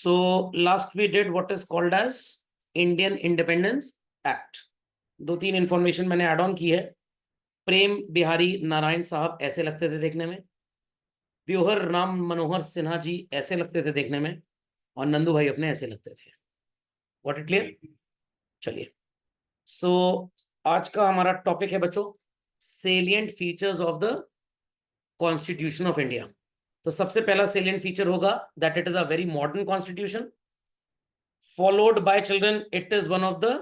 So last we did what is called as Indian Independence Act. दो तीन information मैंने add on की है। प्रेम बिहारी नारायण साहब ऐसे लगते थे देखने में, व्योहर राम मनोहर सिन्हा जी ऐसे लगते थे देखने में, और नंदू भाई अपने ऐसे लगते थे। What it clear? चलिए, सो आज का हमारा टॉपिक है बच्चों, salient features of the constitution of India. तो सबसे पहला सेलिएंट फीचर होगा that it is a very modern constitution, followed by children it is one of the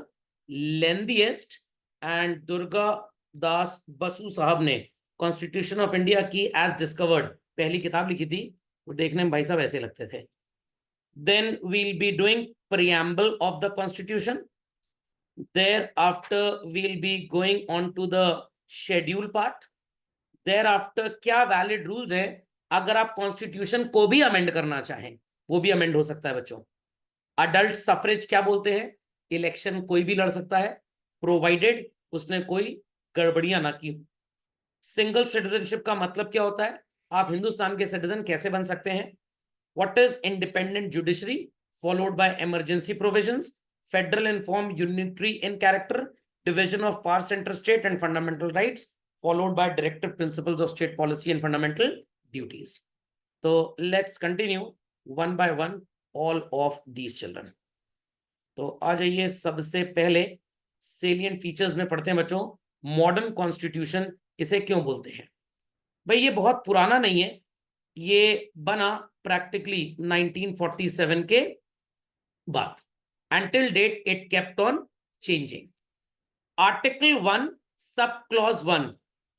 lengthiest, and Durga Das Basu साहब ने कॉन्स्टिट्यूशन ऑफ इंडिया की एज डिस्कवर्ड पहली किताब लिखी थी, वो देखने में भाई साहब ऐसे लगते थे। Then we'll be doing preamble of the constitution, thereafter we'll be going on to the schedule part, thereafter क्या वैलिड रूल्स है अगर आप कॉन्स्टिट्यूशन को भी अमेंड करना चाहें, वो भी अमेंड हो सकता है बच्चों। अडल्ट सफरेज क्या बोलते हैं, इलेक्शन कोई भी लड़ सकता है प्रोवाइडेड उसने कोई गड़बड़ियां ना की हो। सिंगल सिटीजनशिप का मतलब क्या होता है, आप हिंदुस्तान के सिटीजन कैसे बन सकते हैं। What is independent judiciary followed by emergency provisions, federal and form unitary in character, division of power centre state and fundamental rights followed by directive principles of state policy and fundamental duties. तो let's continue one by one all of these children. तो आ जाइए, सबसे पहले salient features में पढ़ते हैं बच्चों, मॉडर्न कॉन्स्टिट्यूशन इसे क्यों बोलते हैं। भाई ये बहुत पुराना नहीं है, ये बना प्रैक्टिकली 1947 के बाद, until date it kept on changing. Article 1 sub clause 1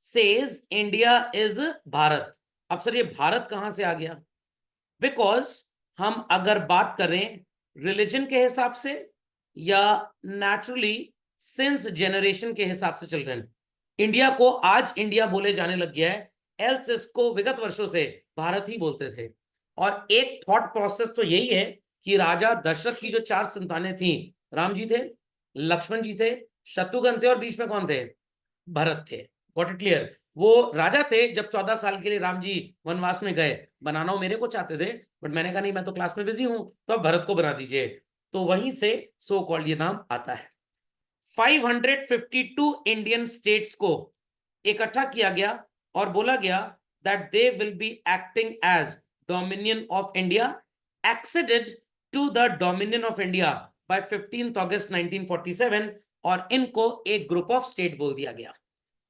says India is Bharat. अब सर ये भारत कहां से आ गया, बिकॉज हम अगर बात करें रिलीजन के हिसाब से या नेचुरली सिंस जनरेशन के हिसाब से चल रहे हैं, इंडिया को आज इंडिया बोले जाने लग गया है, एल्स इसको विगत वर्षों से भारत ही बोलते थे। और एक थॉट प्रोसेस तो यही है कि राजा दशरथ की जो 4 संतानें थी, राम जी थे, लक्ष्मण जी थे, शत्रुघ्न थे, और बीच में कौन थे, भरत थे। Got it clear? वो राजा थे जब 14 साल के लिए राम जी वनवास में गए, बनाना मेरे को चाहते थे, बट मैंने कहा नहीं, मैं तो क्लास में बिजी हूं, तो अब भरत को बना दीजिए। तो वहीं से सो कॉल्ड ये नाम आता है। 552 इंडियन स्टेट्स को इकट्ठा किया गया और बोला गया that they will be acting as dominion of India, acceded to the dominion of India by 15 August 1947, और इनको एक ग्रुप ऑफ स्टेट बोल दिया गया।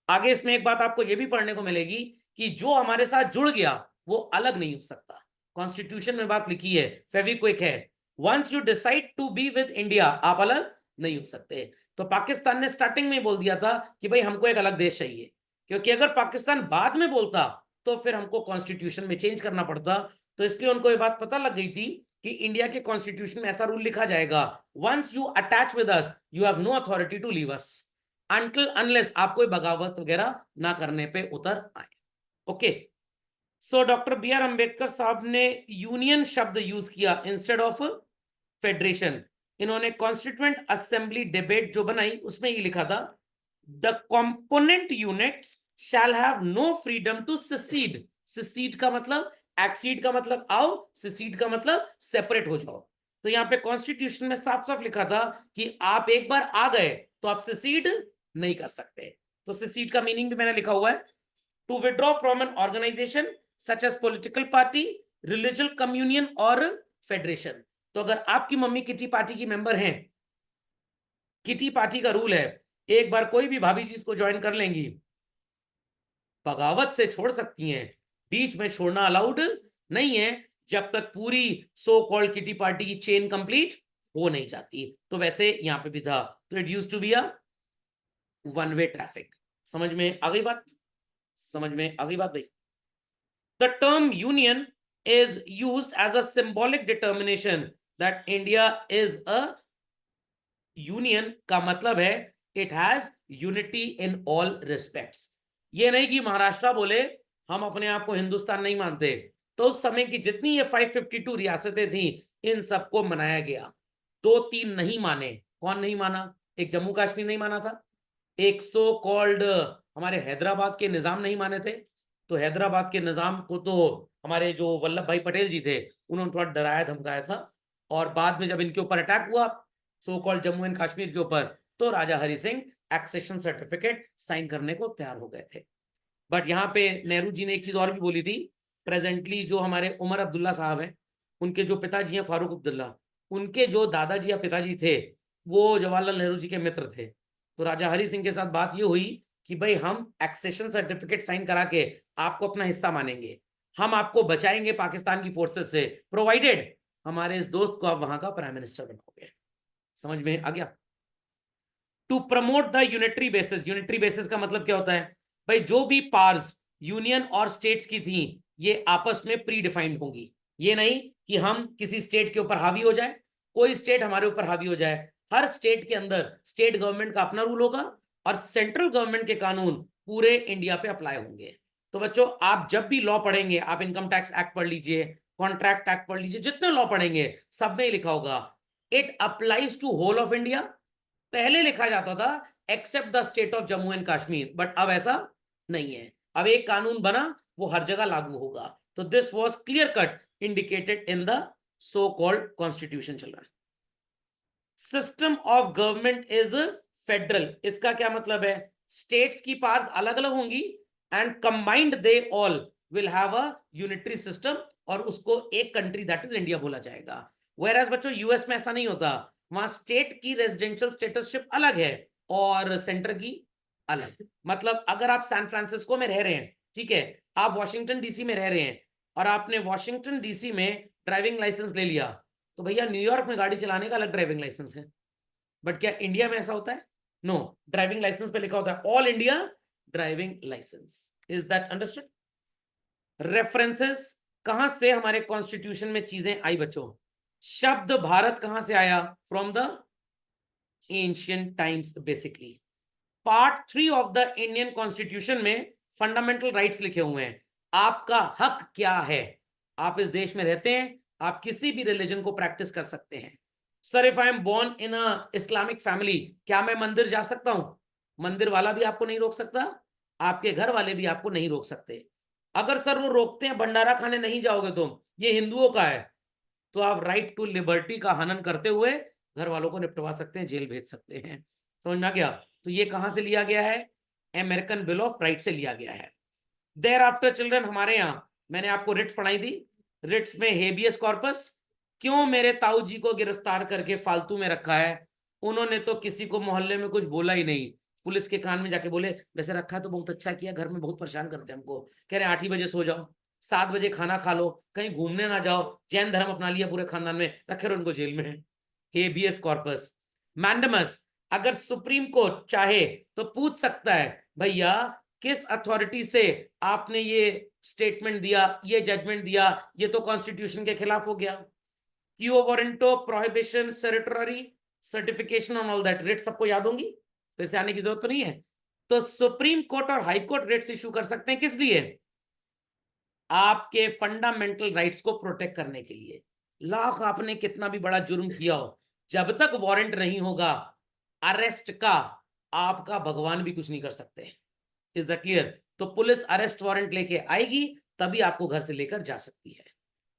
आगे इसमें एक बात आपको यह भी पढ़ने को मिलेगी कि जो हमारे साथ जुड़ गया वो अलग नहीं हो सकता। कॉन्स्टिट्यूशन में बात लिखी है, फेविक्विक है, once you decide to be with India आप अलग नहीं हो सकते। तो पाकिस्तान ने स्टार्टिंग में बोल दिया था कि भाई हमको एक अलग देश चाहिए, क्योंकि अगर पाकिस्तान बाद में बोलता तो फिर हमको कॉन्स्टिट्यूशन में चेंज करना पड़ता। तो इसलिए उनको ये बात पता लग गई थी कि इंडिया के कॉन्स्टिट्यूशन में ऐसा रूल लिखा जाएगा, once you attach with us you have no authority to leave us until unless आप कोई बगावत वगैरह ना करने पे उतर आए। Okay, so doctor B R Ambedkar साहब ने यूनियन शब्द यूज किया इंस्टेड ऑफ फेडरेशन। इन्होंने कॉन्स्टिट्यूएंट असेंबली डिबेट जो बनाई उसमें ये लिखा था, the component units shall have no freedom to secede। secede का मतलब, एक्सीड का मतलब आओ, secede का मतलब सेपरेट हो जाओ। तो यहाँ पे कॉन्स्टिट्यूशन में साफ साफ लिखा था कि आप एक बार आ गए तो आप secede नहीं कर सकते। तो secede का मीनिंग भी मैंने लिखा हुआ है, to withdraw from an organisation such as political party, religious communion और फेडरेशन। तो अगर आपकी मम्मी किटी पार्टी की मेंबर हैं, किटी पार्टी का रूल है एक बार कोई भी भाभी जी इसको ज्वाइन कर लेंगी, बगावत से छोड़ सकती हैं, बीच में छोड़ना अलाउड नहीं है जब तक पूरी सो कॉल्ड किटी पार्टी की चेन कंप्लीट हो नहीं जाती। तो वैसे यहां पे भी था, तो it used to be a one way traffic. समझ में आ गई बात? समझ में आ गई बात भाई? The term union is used as a symbolic determination that India is a union. का मतलब है it has unity in all respects. ये नहीं कि महाराष्ट्र बोले हम अपने आप को हिंदुस्तान नहीं मानते, तो उस समय की जितनी ये 552 रियासतें थी इन सबको मनाया गया। 2-3 नहीं माने। कौन नहीं माना? एक जम्मू कश्मीर नहीं माना था, एक सो कॉल्ड हमारे हैदराबाद के निजाम नहीं माने थे। तो हैदराबाद के निजाम को तो हमारे जो वल्लभ भाई पटेल जी थे उन्होंने थोड़ा डराया धमकाया था, और बाद में जब इनके ऊपर अटैक हुआ so called Jammu and Kashmir के ऊपर, तो Raja Hari Singh accession certificate sign करने को तैयार हो गए थे। बट यहाँ पे नेहरू जी ने एक चीज और भी बोली थी। प्रेजेंटली जो हमारे उमर अब्दुल्ला साहब हैं, उनके जो पिताजी हैं फारूक अब्दुल्ला, उनके जो दादाजी या पिताजी थे वो जवाहरलाल नेहरू जी के मित्र थे। तो राजा हरि सिंह के साथ बात ये हुई कि भाई हम एक्सेशन सर्टिफिकेट साइन करा के आपको अपना हिस्सा मानेंगे, हम आपको बचाएंगे पाकिस्तान की फोर्सेस से, प्रोवाइडेड हमारे इस दोस्त को आप वहां का प्राइम मिनिस्टर बनाओगे। समझ में आ गया? To promote the unitary basis, unitary basis का मतलब क्या होता है भाई, जो भी पार्स यूनियन और स्टेट्स की थी ये आपस में प्री डिफाइंड होंगी। ये नहीं कि हम किसी स्टेट के ऊपर हावी हो जाए, कोई स्टेट हमारे ऊपर हावी हो जाए। हर स्टेट के अंदर स्टेट गवर्नमेंट का अपना रूल होगा और सेंट्रल गवर्नमेंट के कानून पूरे इंडिया पे अप्लाई होंगे। तो बच्चों आप जब भी लॉ पढ़ेंगे, आप इनकम टैक्स एक्ट पढ़ लीजिए, कॉन्ट्रैक्ट एक्ट पढ़ लीजिए, जितने लॉ पढ़ेंगे सब में लिखा होगा it applies to whole of India. पहले लिखा जाता था except the state of Jammu and Kashmir, but अब ऐसा नहीं है। अब एक कानून बना वो हर जगह लागू होगा। तो this was clear cut indicated in the so called constitution children. System of government is federal. इसका क्या मतलब है? स्टेट्स की पावर्स अलग अलग होंगी and combined they all will have a unitary system, और उसको एक कंट्री दैट इज इंडिया बोला जाएगा। वेयर एज बच्चों यूएस में ऐसा नहीं होता, वहां स्टेट की रेजिडेंशियल स्टेटसशिप अलग है और सेंटर की अलग। मतलब अगर आप सैन फ्रांसिस्को में रह रहे हैं, ठीक है, आप वॉशिंगटन डीसी में रह रहे हैं और आपने वॉशिंगटन डीसी में ड्राइविंग लाइसेंस ले लिया, तो भैया न्यूयॉर्क में गाड़ी चलाने का अलग ड्राइविंग लाइसेंस है। बट क्या इंडिया में ऐसा होता है? नो, ड्राइविंग लाइसेंस पे लिखा होता है all India driving licence. Is that understood? References, कहां से हमारे कॉन्स्टिट्यूशन में चीजें आई बच्चों? शब्द भारत कहां से आया? From the ancient times basically. Part 3 of the Indian constitution में फंडामेंटल राइट्स लिखे हुए हैं। आपका हक क्या है? आप इस देश में रहते हैं, आप किसी भी रिलीजन को प्रैक्टिस कर सकते हैं। Sir if I am born in a Islamic family, क्या मैं मंदिर जा सकता हूं? मंदिर वाला भी आपको नहीं रोक सकता, आपके घर वाले भी आपको नहीं रोक सकते। अगर सर वो रोकते हैं भंडारा खाने नहीं जाओगे तुम, ये हिंदुओं का है, तो आप राइट टू लिबर्टी का हनन करते हुए घर वालों को निपटवा सकते हैं, जेल भेज सकते हैं। समझ में आ गया? तो ये कहां से लिया गया है? अमेरिकन बिल ऑफ राइट से लिया गया है। देयर आफ्टर चिल्ड्रन, हमारे यहां मैंने आपको रिट्स पढ़ाई थी, रिट्स में हेबियस कॉर्पस। क्यों मेरे ताऊ जी को गिरफ्तार करके फालतू में रखा है? उन्होंने तो किसी को मोहल्ले में कुछ बोला ही नहीं, पुलिस के कान में जाके बोले वैसे रखा तो बहुत अच्छा किया, घर में बहुत परेशान करते हैं हमको, कह रहे 8 ही बजे सो जाओ, 7 बजे खाना खा लो, कहीं घूमने ना जाओ, जैन धर्म अपना लिया पूरे खानदान में, रखे रहो उनको जेल में। Habeas corpus. मैंडमस, अगर सुप्रीम कोर्ट चाहे तो पूछ सकता है भैया किस अथॉरिटी से आपने ये स्टेटमेंट दिया, ये जजमेंट दिया, ये तो कॉन्स्टिट्यूशन के खिलाफ हो गया। Quo warranto, prohibition, certiorari certification on all that, writs सबको याद होंगी, फिर से आने की जरूरत तो नहीं है। तो सुप्रीम कोर्ट और हाई कोर्ट रेट्स इशू कर सकते हैं किस लिए? आपके फंडामेंटल राइट्स को प्रोटेक्ट करने के लिए। लाख आपने कितना भी बड़ा जुर्म किया हो, जब तक वारंट नहीं होगा अरेस्ट का, आपका भगवान भी कुछ नहीं कर सकते। Is that clear? तो पुलिस अरेस्ट वारंट लेके आएगी तभी आपको घर से लेकर जा सकती है।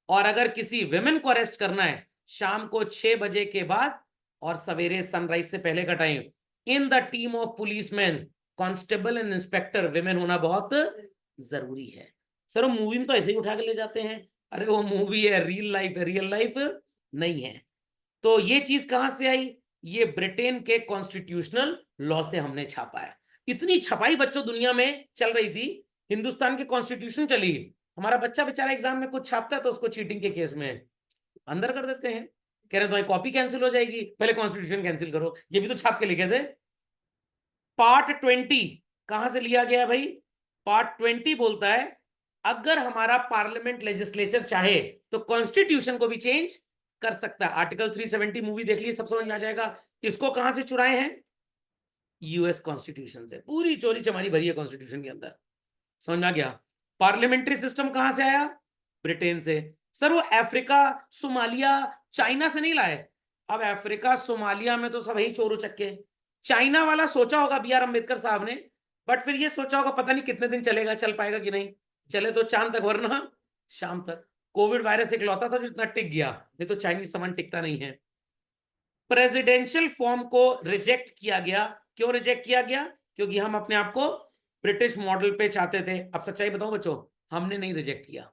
और अगर किसी विमेन को अरेस्ट करना है शाम को 6 बजे के बाद और सवेरे सनराइज से पहले का time, in the team of policeman, constable and inspector women होना बहुत जरूरी है। सर वो मूवी में तो ऐसे ही उठा के ले जाते हैं, अरे वो मूवी है, रियल लाइफ है, रियल लाइफ नहीं है। तो ये चीज कहां से आई? ये ब्रिटेन के कॉन्स्टिट्यूशनल लॉ से हमने छापा है। इतनी छपाई बच्चों दुनिया में चल रही थी, हिंदुस्तान के कॉन्स्टिट्यूशन चली, हमारा बच्चा बेचारा एग्जाम में कुछ छापता है तो उसको चीटिंग के केस में अंदर कर देते हैं, कह रहे तुम्हारी कॉपी कैंसिल हो जाएगी, पहले कॉन्स्टिट्यूशन कैंसिल करो, ये भी तो छाप के लिखे थे। पार्ट 20 कहां से लिया गया भाई? पार्ट 20 बोलता है अगर हमारा पार्लियामेंट लेजिस्लेचर चाहे तो कॉन्स्टिट्यूशन को भी चेंज कर सकता है। आर्टिकल 370 मूवी देख ली, सब समझ में आ जाएगा। इसको कहां से चुराए हैं? यूएस कॉन्स्टिट्यूशन से। पूरी चोरी चमारी भरी है कॉन्स्टिट्यूशन के अंदर। समझ में आ गया? पार्लियामेंट्री सिस्टम कहां से आया? ब्रिटेन से। सर वो अफ्रीका, सोमालिया, चाइना से नहीं लाए। अब अफ्रीका सोमालिया में तो सब ही चोर उचक्के। चाइना वाला सोचा होगा बी आर अम्बेडकर साहब ने, बट फिर ये सोचा होगा पता नहीं कितने दिन चलेगा, चल पाएगा कि नहीं, चले तो चांद तक वरना शाम तक। कोविड वायरस इकलौता था जो इतना टिक गया, नहीं तो चाइनीज सामान टिकता नहीं है। प्रेसिडेंशियल फॉर्म को रिजेक्ट किया गया। क्यों रिजेक्ट किया गया? क्योंकि हम अपने आप को ब्रिटिश मॉडल पे चाहते थे। अब सच्चाई बताऊं बच्चों, हमने नहीं रिजेक्ट किया।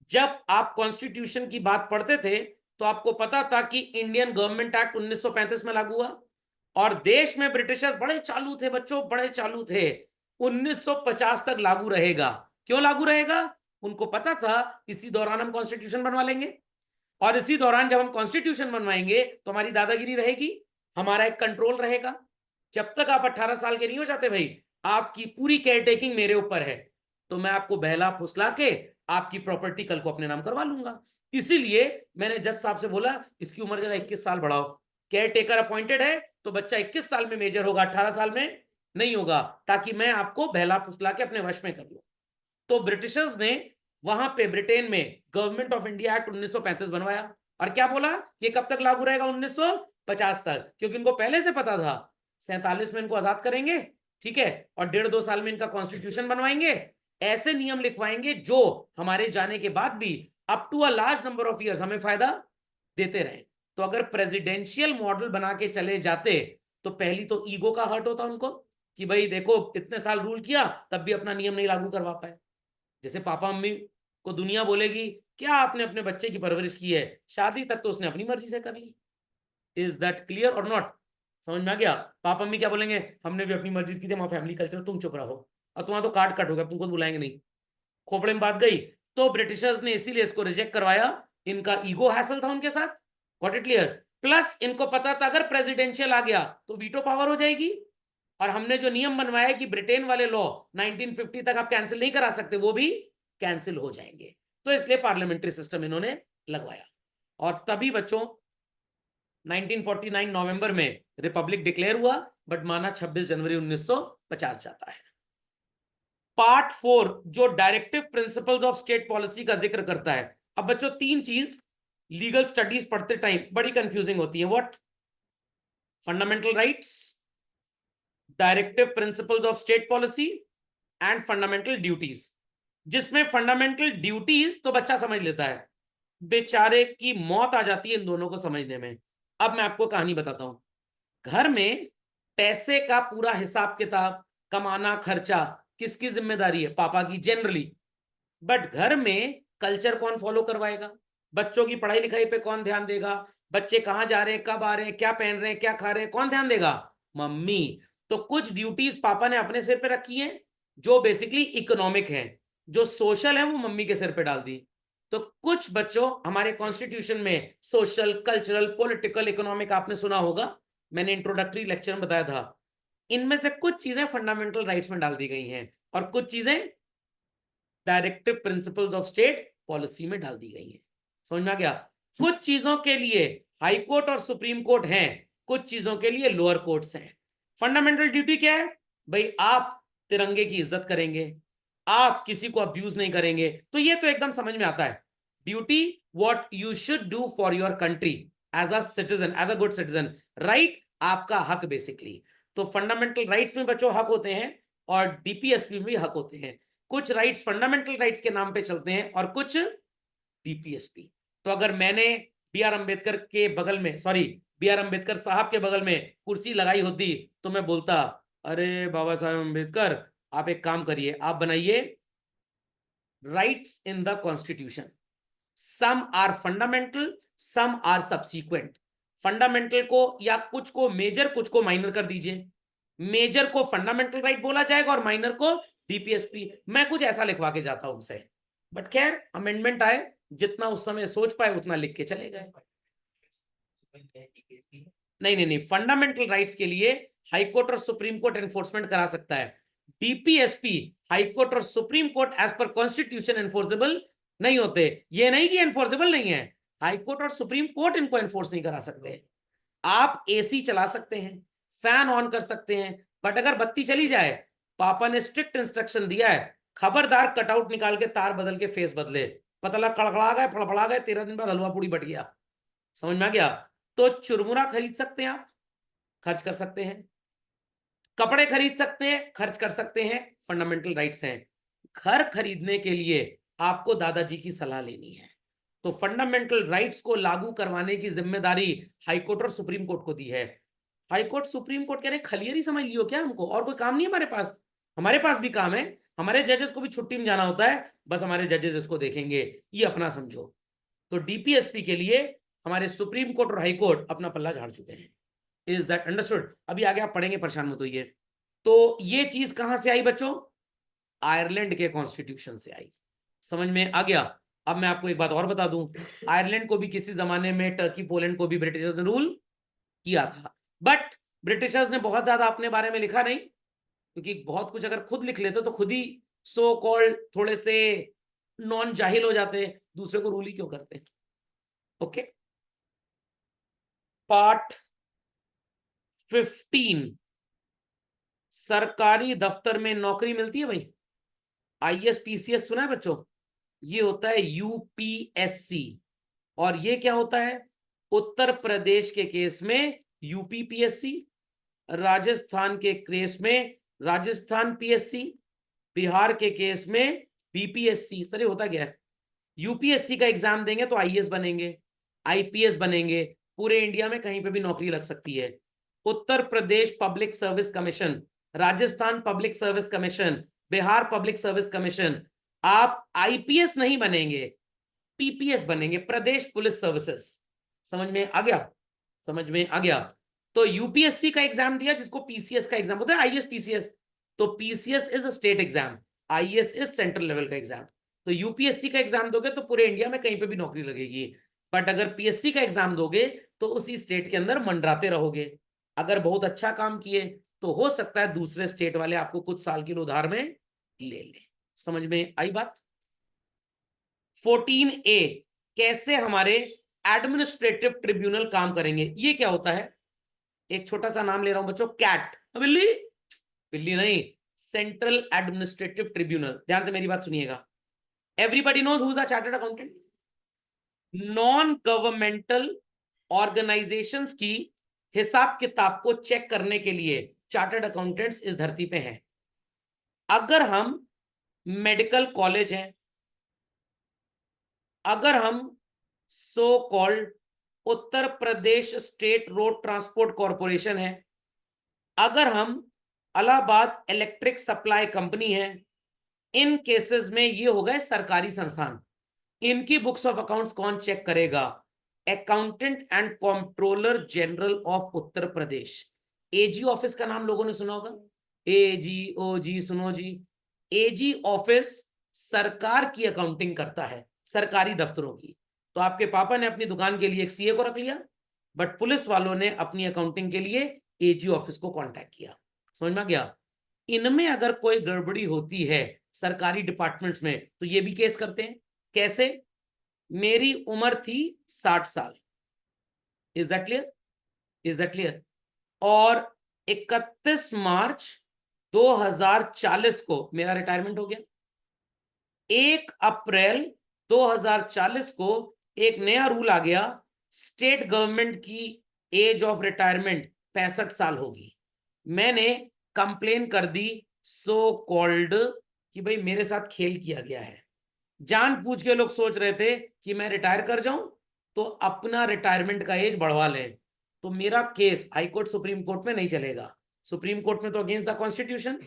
जब आप कॉन्स्टिट्यूशन की बात पढ़ते थे तो आपको पता था कि इंडियन गवर्नमेंट एक्ट 1935 में लागू हुआ, और देश में ब्रिटिशर्स बड़े चालू थे बच्चों, बड़े चालू थे। 1950 तक लागू रहेगा। क्यों लागू रहेगा? उनको पता था इसी दौरान हम कॉन्स्टिट्यूशन बनवा लेंगे, और इसी दौरान जब हम कॉन्स्टिट्यूशन बनवाएंगे तो हमारी दादागिरी रहेगी, हमारा एक कंट्रोल रहेगा। जब तक आप 18 साल के नहीं हो जाते भाई, आपकी पूरी केयरटेकिंग मेरे ऊपर है, तो मैं आपको बहला फुसला के आपकी प्रॉपर्टी कल को अपने नाम करवा लूंगा। इसीलिए मैंने जज साहब से बोला इसकी उम्र जरा 21 साल बढ़ाओ। केयर टेकर अपॉइंटेड है तो बच्चा 21 साल में मेजर होगा, 18 साल में नहीं होगा, ताकि मैं आपको बहला फुसला के अपने वश में कर लूं। तो ब्रिटिशर्स ने वहां पे ब्रिटेन में गवर्नमेंट ऑफ इंडिया एक्ट 1935 बनवाया, और क्या बोला ये कब तक लागू रहेगा? 1950 तक। क्योंकि इनको पहले से पता था 47 में इनको आजाद करेंगे, ठीक है, और 1.5-2 साल में इनका कॉन्स्टिट्यूशन बनवाएंगे, ऐसे नियम लिखवाएंगे जो हमारे जाने के बाद भी up to a large number of years हमें फायदा देते रहे। तो अगर प्रेसिडेंशियल मॉडल बना के चले जाते तो पहली तो ईगो का हर्ट होता उनको कि भाई देखो इतने साल रूल किया तब भी अपना नियम नहीं लागू करवा पाए। जैसे पापा मम्मी को दुनिया बोलेगी क्या आपने अपने बच्चे की परवरिश की है, शादी तक तो उसने अपनी मर्जी से कर ली। इज दैट क्लियर और नॉट? समझ में आ गया? पापा मम्मी क्या बोलेंगे, हमने भी अपनी मर्जी की थी, हमारा फैमिली कल्चर, तुम चुप रहो, और तुम्हारा तो कार्ड कट हो गया, तुमको बुलाएंगे नहीं। खोपड़े में बात गई। तो ब्रिटिशर्स ने इसीलिए इसको रिजेक्ट करवाया, इनका ईगो हैसल था उनके साथ। Got it clear? प्लस इनको पता था अगर प्रेसिडेंशियल आ गया तो वीटो पावर हो जाएगी, और हमने जो नियम बनवाया कि ब्रिटेन वाले लॉ 1950 तक आप कैंसिल नहीं करा सकते, वो भी कैंसिल हो जाएंगे। तो इसलिए पार्लियामेंट्री सिस्टम इन्होंने लगवाया, और तभी बच्चों 1949 नवंबर में रिपब्लिक डिक्लेयर हुआ, बट माना 26 जनवरी 1950 जाता है। पार्ट 4 जो directive principles of state policy का जिक्र करता है। अब बच्चों तीन चीज लीगल स्टडीज पढ़ते टाइम बड़ी कंफ्यूजिंग होती है। What? Fundamental rights, directive principles of state policy, and fundamental duties. जिसमें फंडामेंटल ड्यूटीज तो बच्चा समझ लेता है, बेचारे की मौत आ जाती है इन दोनों को समझने में। अब मैं आपको कहानी बताता हूं। घर में पैसे का पूरा हिसाब किताब, कमाना, खर्चा किसकी जिम्मेदारी है? पापा की जनरली। बट घर में कल्चर कौन फॉलो करवाएगा? बच्चों की पढ़ाई लिखाई पे कौन ध्यान देगा? बच्चे कहां जा रहे हैं, कब आ रहे हैं, क्या पहन रहे हैं, क्या खा रहे हैं, कौन ध्यान देगा? मम्मी। तो कुछ ड्यूटीज पापा ने अपने सिर पे रखी हैं जो बेसिकली इकोनॉमिक है, जो सोशल है वो मम्मी के सिर पे डाल दी। तो कुछ बच्चों हमारे कॉन्स्टिट्यूशन में सोशल, कल्चरल, पॉलिटिकल, इकोनॉमिक आपने सुना होगा, मैंने इंट्रोडक्टरी लेक्चर में बताया था। इनमें से कुछ चीजें फंडामेंटल राइट्स में डाल दी गई हैं, और कुछ चीजें directive principles of state policy में डाल दी गई है। समझ में आ गया? कुछ चीजों के लिए हाई कोर्ट और सुप्रीम कोर्ट हैं, कुछ चीजों के लिए लोअर कोर्ट्स हैं। फंडामेंटल ड्यूटी क्या है भाई? आप तिरंगे की इज्जत करेंगे, आप किसी को अब्यूज नहीं करेंगे, तो ये तो एकदम समझ में आता है। Duty, what you should do for your country as a citizen, as a good citizen. Right, आपका हक बेसिकली। तो फंडामेंटल राइट्स में बच्चों हक होते हैं, और डीपीएसपी में भी हक होते हैं। कुछ राइट्स फंडामेंटल राइट्स के नाम पे चलते हैं और कुछ डीपीएसपी। तो अगर मैंने बी आर अम्बेडकर के बगल में, सॉरी, बी आर अम्बेडकर साहब के बगल में कुर्सी लगाई होती तो मैं बोलता अरे बाबा साहब अम्बेडकर, आप एक काम करिए, आप बनाइए rights in the constitution, some are fundamental, some are subsequent. Fundamental को या कुछ को मेजर, कुछ को माइनर कर दीजिए। मेजर को फंडामेंटल राइट बोला जाएगा और माइनर को डीपीएसपी। मैं कुछ ऐसा लिखवा के जाता हूं उनसे, बट खैर अमेंडमेंट आए, जितना उस समय सोच पाए उतना लिख के चले गए। नहीं नहीं नहीं, फंडामेंटल राइट्स के लिए हाई कोर्ट और सुप्रीम कोर्ट एनफोर्समेंट करा सकता है। डीपीएसपी हाई कोर्ट और supreme court as per constitution enforceable नहीं होते। ये नहीं कि एनफोर्सेबल नहीं है, हाई कोर्ट और सुप्रीम कोर्ट इनको एनफोर्स नहीं करा सकते। आप एसी चला सकते हैं, फैन ऑन कर सकते हैं, बट अगर बत्ती चली जाए, पापा ने स्ट्रिक्ट इंस्ट्रक्शन दिया है, खबरदार कटआउट निकाल के तार बदल के फेस बदले, पता लगा कड़कड़ा गए, फड़फड़ा गए, 13 दिन बाद हलवा पूड़ी बट गया। समझ में आ गया? तो चुरमुरा खरीद सकते हैं आप, खर्च कर सकते हैं, कपड़े खरीद सकते हैं, खर्च कर सकते हैं, फंडामेंटल राइट्स हैं। घर खरीदने के लिए आपको दादाजी की सलाह लेनी है। तो फंडामेंटल राइट्स को लागू करवाने की जिम्मेदारी हाईकोर्ट और सुप्रीम कोर्ट को दी है। हाईकोर्ट सुप्रीम कोर्ट कह रहे खलियर ही समझ लियो क्या, हमको और कोई काम नहीं है हमारे पास भी काम है, हमारे जजेस को भी छुट्टी में जाना होता है, बस हमारे जजेस इसको देखेंगे, ये अपना समझो। तो डीपीएसपी के लिए हमारे सुप्रीम कोर्ट और हाई कोर्ट अपना पल्ला झाड़ चुके हैं। Is that understood? अभी आगे आप पढ़ेंगे, परेशान मत होइए। तो ये चीज कहां से आई बच्चों? आयरलैंड के कॉन्स्टिट्यूशन से आई। समझ में आ गया? अब मैं आपको एक बात और बता दूं, आयरलैंड को भी किसी जमाने में, टर्की पोलैंड को भी ब्रिटिशर्स ने रूल किया था, बट ब्रिटिशर्स ने बहुत ज्यादा अपने बारे में लिखा नहीं, क्योंकि बहुत कुछ अगर खुद लिख लेते तो खुद ही सो कॉल्ड थोड़े से नॉन जाहिल हो जाते, दूसरे को रूल ही क्यों करते। ओके, पार्ट 15, सरकारी दफ्तर में नौकरी मिलती है भाई। आईएएस पीसीएस सुना है बच्चों? ये होता है यूपीएससी। और ये क्या होता है? उत्तर प्रदेश के केस में यूपीपीएससी, राजस्थान के केस में राजस्थान पीएससी, बिहार के केस में बीपीएससी। सर ये होता क्या है? यूपीएससी का एग्जाम देंगे तो आईएएस बनेंगे, आईपीएस बनेंगे, पूरे इंडिया में कहीं पे भी नौकरी लग सकती है। Uttar Pradesh public service commission, Rajasthan public service commission, Bihar public service commission, आप आईपीएस नहीं बनेंगे, पीपीएस बनेंगे, प्रदेश पुलिस सर्विसेज। समझ में आ गया? समझ में आ गया? तो यूपीएससी का एग्जाम दिया, जिसको पीसीएस का एग्जाम होता है, आईएएस पीसीएस। तो PCS is a state exam, IAS is central level का एग्जाम। तो यूपीएससी का एग्जाम दोगे तो पूरे इंडिया में कहीं पे भी नौकरी लगेगी, बट अगर पीएससी का एग्जाम दोगे तो उसी स्टेट के अंदर मंडराते रहोगे। अगर बहुत अच्छा काम किए तो हो सकता है दूसरे स्टेट वाले आपको कुछ साल के लिए उधार में ले ले। समझ में आई बात? 14A, कैसे हमारे एडमिनिस्ट्रेटिव ट्रिब्यूनल काम करेंगे। ये क्या होता है? एक छोटा सा नाम ले रहा हूं बच्चों, कैट। बिल्ली? बिल्ली नहीं, सेंट्रल एडमिनिस्ट्रेटिव ट्रिब्यूनल। ध्यान से मेरी बात सुनिएगा। Everybody knows who is a chartered accountant. Non governmental organisations की हिसाब किताब को चेक करने के लिए चार्टर्ड अकाउंटेंट्स इस धरती पे हैं। अगर हम मेडिकल कॉलेज हैं, अगर हम so called Uttar Pradesh state road transport corporation है, अगर हम इलाहाबाद इलेक्ट्रिक सप्लाई कंपनी है, इन केसेस में ये हो गए सरकारी संस्थान। इनकी बुक्स ऑफ अकाउंट्स कौन चेक करेगा? Accountant and controller general of Uttar Pradesh. AG office का नाम लोगों ने सुना होगा, एजी ओ जी, सुनो जी। एजी ऑफिस सरकार की अकाउंटिंग करता है, सरकारी दफ्तरों की। तो आपके पापा ने अपनी दुकान के लिए एक सीए को रख लिया, बट पुलिस वालों ने अपनी अकाउंटिंग के लिए एजी ऑफिस को कांटेक्ट किया। समझ में आ गया? इनमें अगर कोई गड़बड़ी होती है सरकारी डिपार्टमेंट्स में तो ये भी केस करते हैं। कैसे? मेरी उम्र थी 60 साल, is that clear? Is that clear? और 31 मार्च 2040 को मेरा रिटायरमेंट हो गया। 1 अप्रैल 2040 को एक नया रूल आ गया, स्टेट गवर्नमेंट की एज ऑफ रिटायरमेंट 65 साल होगी। मैंने कंप्लेन कर दी सो कॉल्ड कि भाई मेरे साथ खेल किया गया है। जानबूझ के लोग सोच रहे थे कि मैं रिटायर कर जाऊं तो अपना रिटायरमेंट का एज बढ़वा लें। तो मेरा case high court supreme court में नहीं चलेगा। सुप्रीम कोर्ट में तो against the constitution,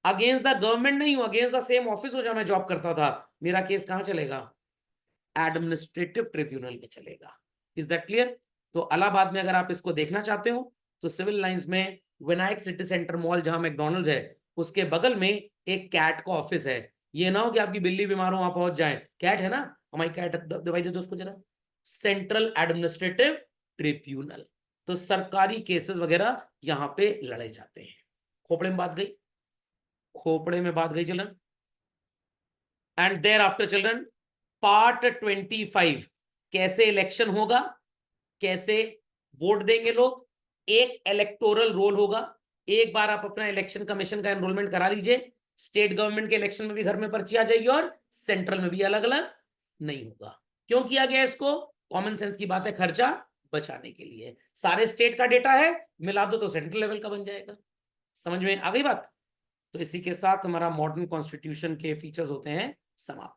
against the government नहीं हो, अगेंस्ट द सेम ऑफिस हो जहां मैं जॉब करता था। मेरा केस कहां चलेगा? एडमिनिस्ट्रेटिव ट्रिब्यूनल में चलेगा। Is that clear? तो इलाहाबाद में अगर आप इसको देखना चाहते हो तो सिविल लाइंस में विनायक सिटी सेंटर मॉल जहां मैकडॉनल्ड्स है, उसके बगल में एक कैट का ऑफिस है। ये ना हो कि आपकी बिल्ली बीमार हो वहां पहुंच जाए, कैट है ना हमारी, कैट दवाई दे दो उसको जरा। Central administrative tribunal. तो सरकारी केसेस वगैरह यहां पे लड़े जाते हैं। खोपड़े में बात गई? खोपड़े में बात गई children? And thereafter children, part 25, कैसे इलेक्शन होगा, कैसे वोट देंगे लोग। एक इलेक्टोरल रोल होगा। एक बार आप अपना इलेक्शन कमीशन का एनरोलमेंट करा लीजिए, स्टेट गवर्नमेंट के इलेक्शन में भी घर में पर्ची आ जाएगी और सेंट्रल में भी अलग अलग नहीं होगा। क्यों किया गया इसको? कॉमन सेंस की बात है, खर्चा बचाने के लिए। सारे स्टेट का डेटा है, मिला दो तो सेंट्रल लेवल का बन जाएगा। समझ में आ गई बात? तो इसी के साथ हमारा मॉडर्न कॉन्स्टिट्यूशन के फीचर्स होते हैं समाप्त।